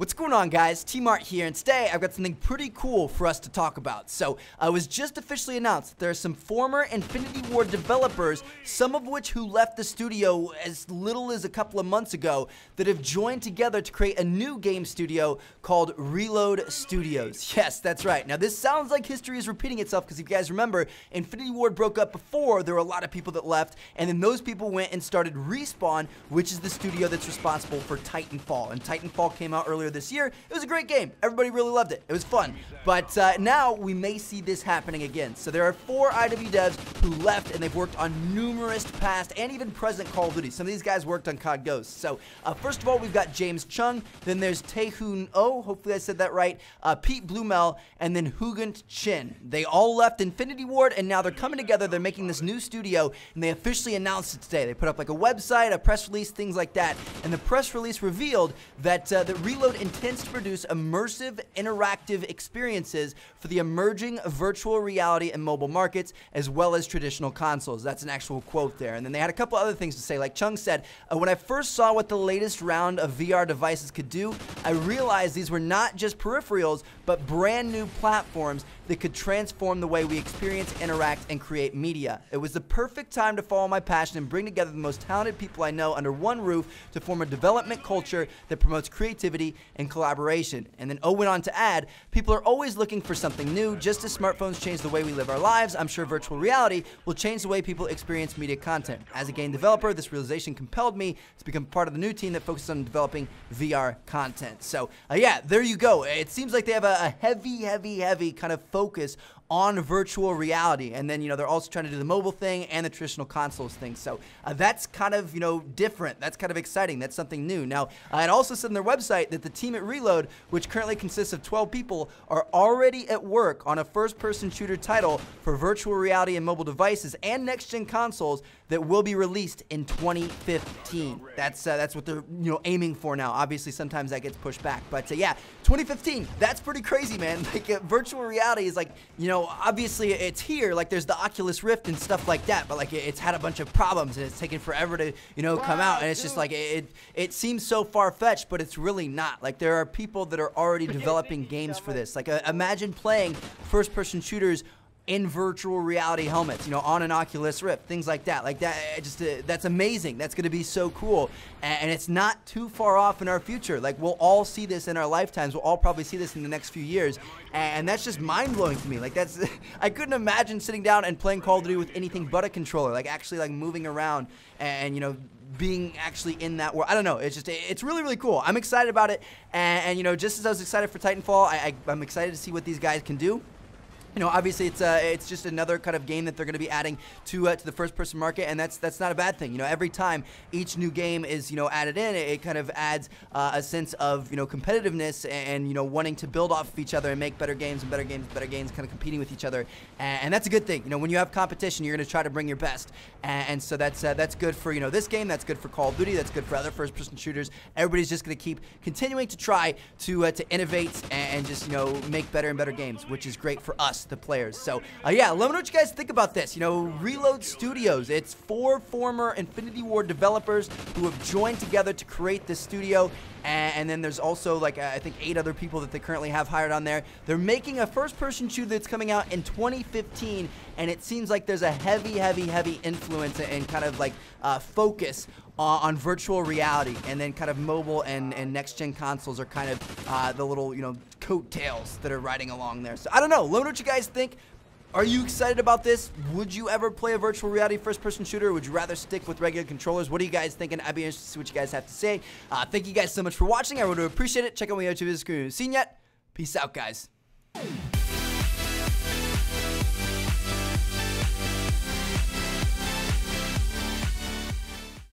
What's going on, guys? T-Mart here, and today I've got something pretty cool for us to talk about. So, it was just officially announced that there are some former Infinity Ward developers, some of which who left the studio as little as a couple of months ago, that have joined together to create a new game studio called Reload Studios. Yes, that's right. Now, this sounds like history is repeating itself, because if you guys remember, Infinity Ward broke up before. There were a lot of people that left, and then those people went and started Respawn, which is the studio that's responsible for Titanfall. And Titanfall came out earlier this year. It was a great game. Everybody really loved it. It was fun. But now we may see this happening again. So there are 4 IW devs who left, and they've worked on numerous past and even present Call of Duty. Some of these guys worked on COD Ghosts. So first of all, we've got James Chung. Then there's Taehoon Oh. Hopefully I said that right. Pete Blumel, and then Hugant Chin. They all left Infinity Ward, and now they're coming together. They're making this new studio, and they officially announced it today. They put up like a website, a press release, things like that. And the press release revealed that that Reload intends to produce immersive, interactive experiences for the emerging virtual reality and mobile markets, as well as traditional consoles. That's an actual quote there. And then they had a couple other things to say. Like Chung said, when I first saw what the latest round of VR devices could do, I realized these were not just peripherals, but brand new platforms that could transform the way we experience, interact, and create media. It was the perfect time to follow my passion and bring together the most talented people I know under one roof to form a development culture that promotes creativity and collaboration. And then O went on to add, people are always looking for something new. Just as smartphones change the way we live our lives, I'm sure virtual reality will change the way people experience media content. As a game developer, this realization compelled me to become part of the new team that focuses on developing VR content. So yeah, there you go. It seems like they have a heavy kind of focus on virtual reality, and then they're also trying to do the mobile thing and the traditional consoles thing. So that's kind of different. That's kind of exciting. That's something new. Now it also said on their website that the team at Reload, which currently consists of 12 people, are already at work on a first-person shooter title for virtual reality and mobile devices and next-gen consoles that will be released in 2015. That's what they're aiming for now. Obviously, sometimes that gets pushed back, but yeah, 2015. That's pretty crazy, man. Like virtual reality is like obviously it's here. Like there's the Oculus Rift and stuff like that, but like it's had a bunch of problems and it's taken forever to come out, and it's just like it seems so far-fetched, but it's really not. Like there are people that are already developing games for this. Like imagine playing first-person shooters in virtual reality helmets, on an Oculus Rift, things like that. Like that, that's amazing. That's going to be so cool, and it's not too far off in our future. Like we'll all see this in our lifetimes. We'll all probably see this in the next few years, and that's just mind-blowing to me. Like that's, I couldn't imagine sitting down and playing Call of Duty with anything but a controller. Like actually like moving around and being actually in that world. I don't know. It's really, really cool. I'm excited about it, and just as I was excited for Titanfall, I'm excited to see what these guys can do. Obviously it's just another kind of game that they're going to be adding to the first-person market, and that's not a bad thing. Every time each new game is added in, it kind of adds a sense of competitiveness and wanting to build off of each other and make better games and better games, kind of competing with each other, and that's a good thing. When you have competition, you're going to try to bring your best, and so that's good for this game. That's good for Call of Duty. That's good for other first-person shooters. Everybody's just going to keep continuing to try to innovate and just make better and better games, which is great for us, the players. So yeah, let me know what you guys think about this. Reload Studios, it's 4 former Infinity Ward developers who have joined together to create this studio, and then there's also like I think 8 other people that they currently have hired on there. They're making a first-person shooter that's coming out in 2015, and it seems like there's a heavy influence and kind of like focus on virtual reality, and then kind of mobile and next-gen consoles are kind of the little coattails that are riding along there. So I don't know. Let me know what you guys think. Are you excited about this? Would you ever play a virtual reality first-person shooter, or would you rather stick with regular controllers? What are you guys thinking? I'd be interested to see what you guys have to say. Thank you guys so much for watching. I would appreciate it. Check out my YouTube videos if you haven't seen yet. Peace out, guys.